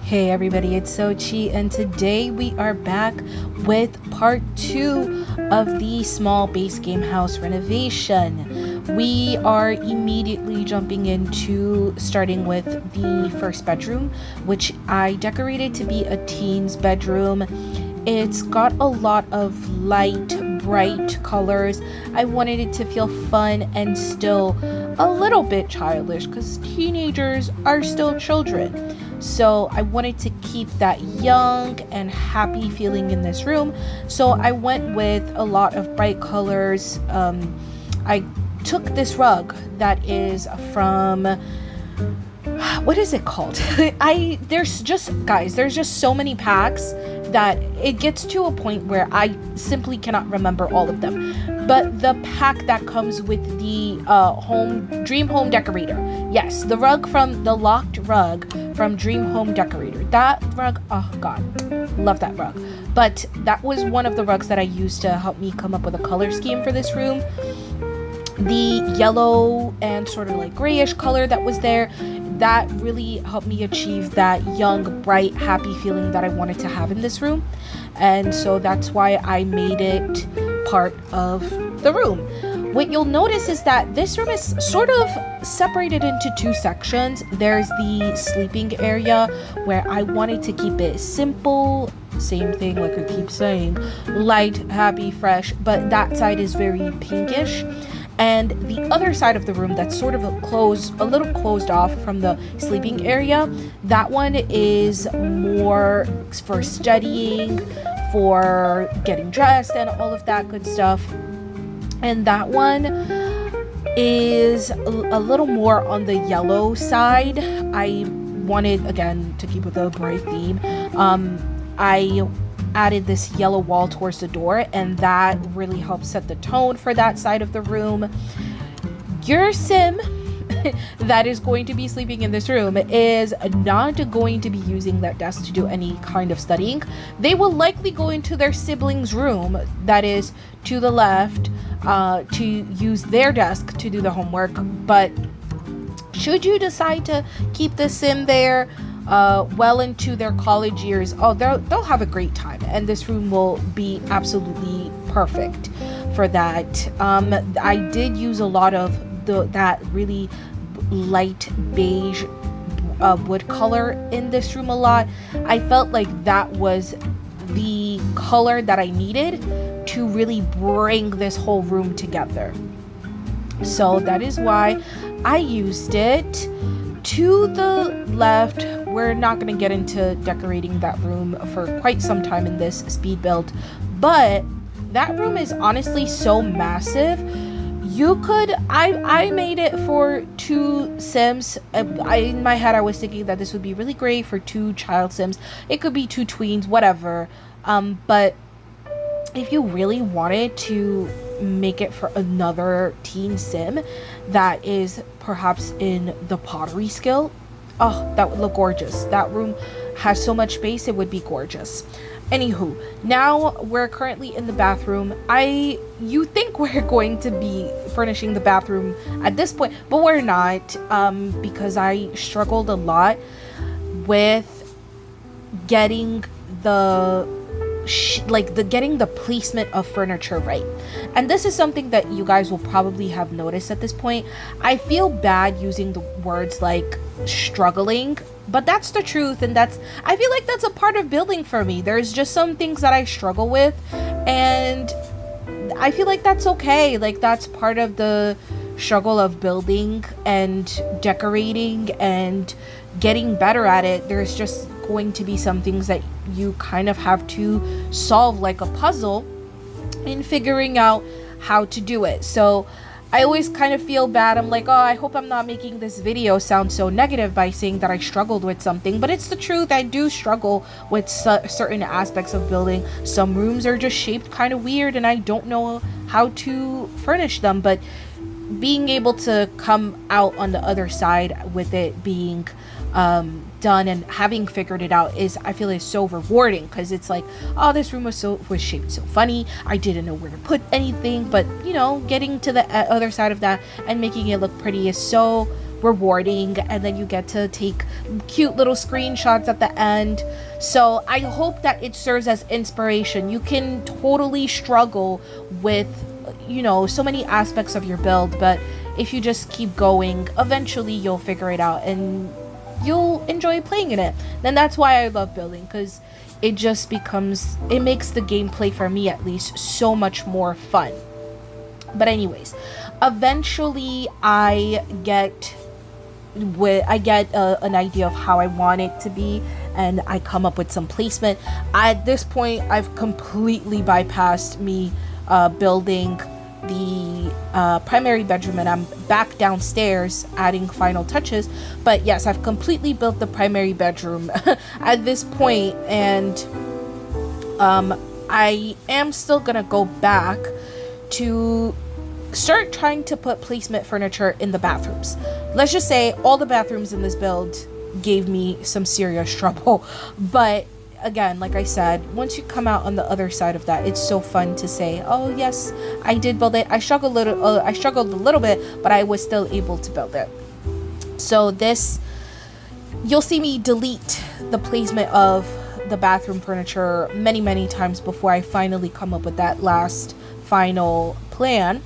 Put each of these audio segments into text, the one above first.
Hey everybody, it's Sochi, and today we are back with part 2 of the small base game house renovation. We are immediately jumping into starting with the first bedroom, which I decorated to be a teen's bedroom. It's got a lot of light, bright colors. I wanted it to feel fun and still a little bit childish because teenagers are still children. So I wanted to keep that young and happy feeling in this room. So I went with a lot of bright colors. I took this rug that is from, what is it called? There's just so many packs that it gets to a point where I simply cannot remember all of them. But the pack that comes with the Dream Home Decorator. Yes, the locked rug from Dream Home Decorator. That rug, oh god, love that rug. But that was one of the rugs that I used to help me come up with a color scheme for this room. The yellow and sort of like grayish color that was there, that really helped me achieve that young, bright, happy feeling that I wanted to have in this room. And so that's why I made it part of the room. What you'll notice is that this room is sort of separated into two sections. There's the sleeping area where I wanted to keep it simple, same thing like I keep saying, light, happy, fresh, but that side is very pinkish. And the other side of the room that's sort of a little closed off from the sleeping area, that one is more for studying, for getting dressed and all of that good stuff. And that one is a little more on the yellow side. I wanted, again, to keep with a bright theme. I added this yellow wall towards the door, and that really helps set the tone for that side of the room. Your sim that is going to be sleeping in this room is not going to be using that desk to do any kind of studying. They will likely go into their sibling's room that is to the left to use their desk to do the homework. But should you decide to keep the sim there well into their college years, they'll have a great time, and this room will be absolutely perfect for that. I did use a lot of that really light beige wood color in this room a lot. I felt like that was the color that I needed to really bring this whole room together. So that is why I used it. To the left, we're not going to get into decorating that room for quite some time in this speed build, but that room is honestly so massive. I made it for 2 sims. In my head I was thinking that this would be really great for 2 child sims. It could be 2 tweens, whatever. But if you really wanted to make it for another teen sim that is perhaps in the pottery skill, that would look gorgeous. That room has so much space, it would be gorgeous. Anywho, now we're currently in the bathroom. You think we're going to be furnishing the bathroom at this point, but we're not, because I struggled a lot with getting getting the placement of furniture right. And this is something that you guys will probably have noticed at this point. I feel bad using the words like struggling, but that's the truth, and I feel like that's a part of building for me. There's just some things that I struggle with, and I feel like that's okay. Like, that's part of the struggle of building and decorating and getting better at it. There's just going to be some things that you kind of have to solve like a puzzle in figuring out how to do it. So I always kind of feel bad. I'm like, I hope I'm not making this video sound so negative by saying that I struggled with something, but it's the truth. I do struggle with certain aspects of building. Some rooms are just shaped kind of weird and I don't know how to furnish them, but being able to come out on the other side with it being done and having figured it out I feel is so rewarding, because it's like, this room was shaped so funny, I didn't know where to put anything, but getting to the other side of that and making it look pretty is so rewarding, and then you get to take cute little screenshots at the end. So I hope that it serves as inspiration. You can totally struggle with, so many aspects of your build, but if you just keep going, eventually you'll figure it out and you'll enjoy playing in it. Then that's why I love building, because it makes the gameplay, for me at least, so much more fun. But anyways, eventually I get an idea of how I want it to be, and I come up with some placement. At this point, I've completely bypassed me building the primary bedroom, and I'm back downstairs adding final touches. But yes, I've completely built the primary bedroom at this point, and I am still gonna go back to start trying to put placement furniture in the bathrooms. Let's just say all the bathrooms in this build gave me some serious trouble, but again, like I said, once you come out on the other side of that, it's so fun to say, oh yes, I did build it. I struggled a little bit, but I was still able to build it. So this, you'll see me delete the placement of the bathroom furniture many times before I finally come up with that last final plan.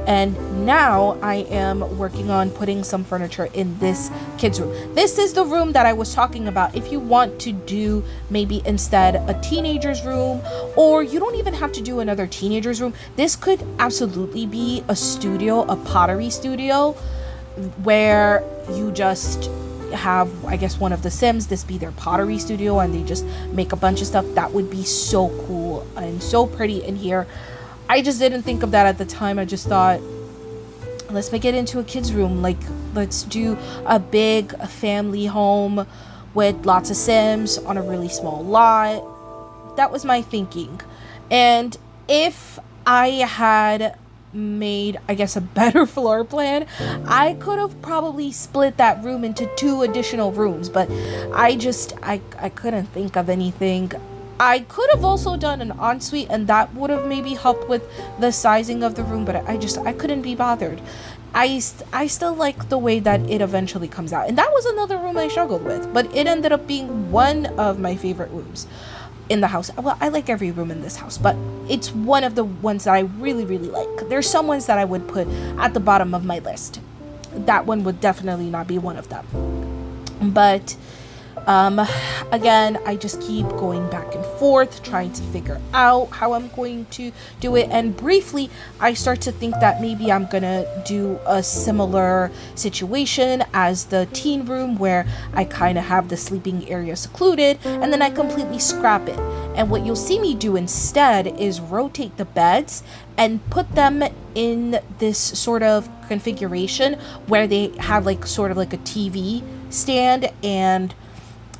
And now I am working on putting some furniture in this kids room. This is the room that I was talking about. If you want to do maybe instead a teenager's room, or you don't even have to do another teenager's room, this could absolutely be a studio, a pottery studio, where you just have, I guess, one of the Sims, this be their pottery studio, and they just make a bunch of stuff. That would be so cool and so pretty in here. I just didn't think of that at the time. I just thought, let's make it into a kid's room. Like, let's do a big family home with lots of Sims on a really small lot. That was my thinking. And if I had made, I guess, a better floor plan, I could have probably split that room into 2 additional rooms, but I couldn't think of anything. I could have also done an ensuite, and that would have maybe helped with the sizing of the room, but I couldn't be bothered. I still like the way that it eventually comes out, and that was another room I struggled with, but it ended up being one of my favorite rooms in the house. Well, I like every room in this house, but it's one of the ones that I really like. There's some ones that I would put at the bottom of my list. That one would definitely not be one of them. But again, I just keep going back and forth trying to figure out how I'm going to do it, and briefly I start to think that maybe I'm gonna do a similar situation as the teen room, where I kind of have the sleeping area secluded, and then I completely scrap it. And what you'll see me do instead is rotate the beds and put them in this sort of configuration where they have like sort of like a TV stand and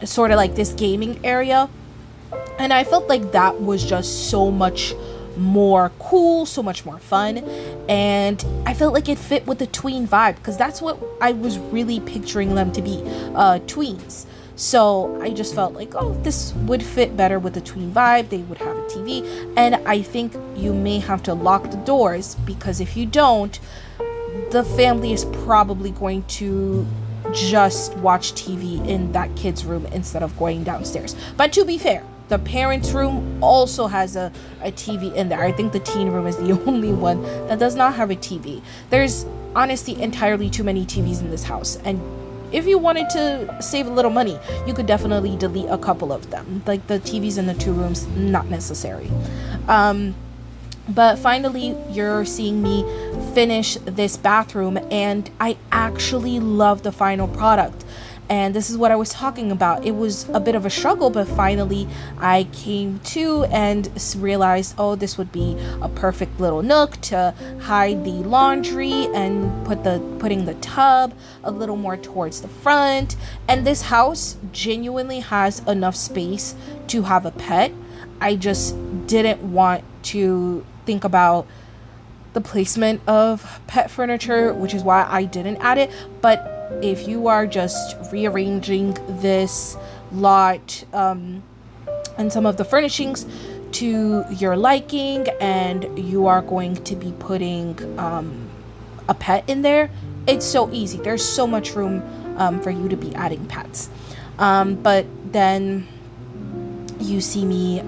sort of like this gaming area. And I felt like that was just so much more cool, so much more fun, and I felt like it fit with the tween vibe, because that's what I was really picturing them to be, tweens. So I just felt like, oh, this would fit better with the tween vibe. They would have a TV, and I think you may have to lock the doors, because if you don't, the family is probably going to just watch TV in that kid's room instead of going downstairs. But to be fair, the parents' room also has a TV in there. I think the teen room is the only one that does not have a TV. There's honestly entirely too many TVs in this house, and if you wanted to save a little money, you could definitely delete a couple of them. Like the TVs in the 2 rooms, not necessary. But finally, you're seeing me finish this bathroom, and I actually love the final product. And this is what I was talking about. It was a bit of a struggle, but finally I came to and realized, oh, this would be a perfect little nook to hide the laundry and putting the tub a little more towards the front. And this house genuinely has enough space to have a pet. I just didn't want to think about the placement of pet furniture, which is why I didn't add it. But if you are just rearranging this lot and some of the furnishings to your liking, and you are going to be putting a pet in there, it's so easy. There's so much room for you to be adding pets. But then you see me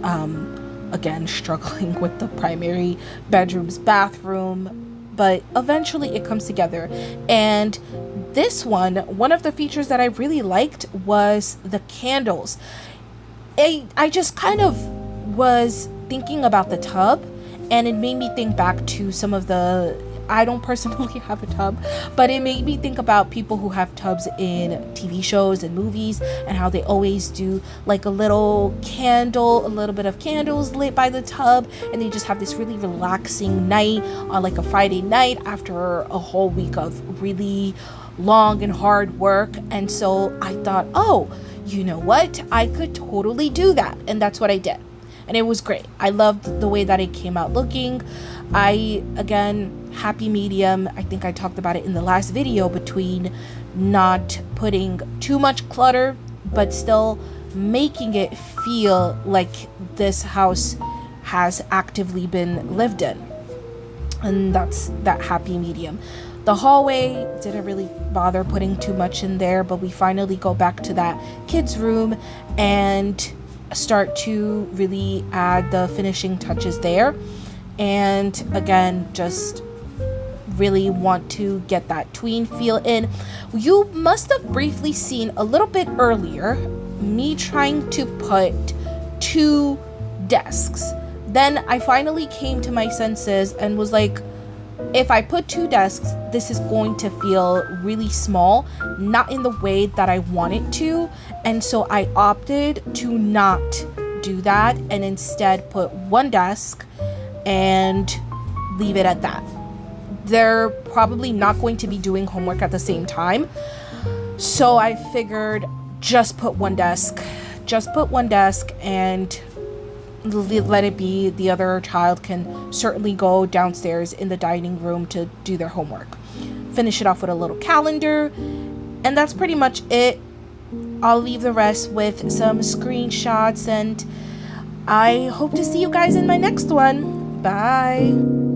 again struggling with the primary bedroom's bathroom, but eventually it comes together. And this one of the features that I really liked was the candles. I just kind of was thinking about the tub, and it made me think back to some of the, I don't personally have a tub, but it made me think about people who have tubs in TV shows and movies, and how they always do like a little bit of candles lit by the tub, and they just have this really relaxing night on like a Friday night after a whole week of really long and hard work. And so I thought, oh, you know what? I could totally do that. And that's what I did. And it was great. I loved the way that it came out looking. Again, happy medium. I think I talked about it in the last video, between not putting too much clutter, but still making it feel like this house has actively been lived in. And that's that happy medium. The hallway, didn't really bother putting too much in there, but we finally go back to that kids' room and start to really add the finishing touches there. And again, just really want to get that tween feel in. You must have briefly seen a little bit earlier me trying to put 2 desks. Then I finally came to my senses and was like, if I put 2 desks, this is going to feel really small, not in the way that I want it to. And so I opted to not do that, and instead put 1 desk and leave it at that. They're probably not going to be doing homework at the same time, so I figured just put 1 desk, and let it be. The other child can certainly go downstairs in the dining room to do their homework. Finish it off with a little calendar, and that's pretty much it. I'll leave the rest with some screenshots, and I hope to see you guys in my next one. Bye.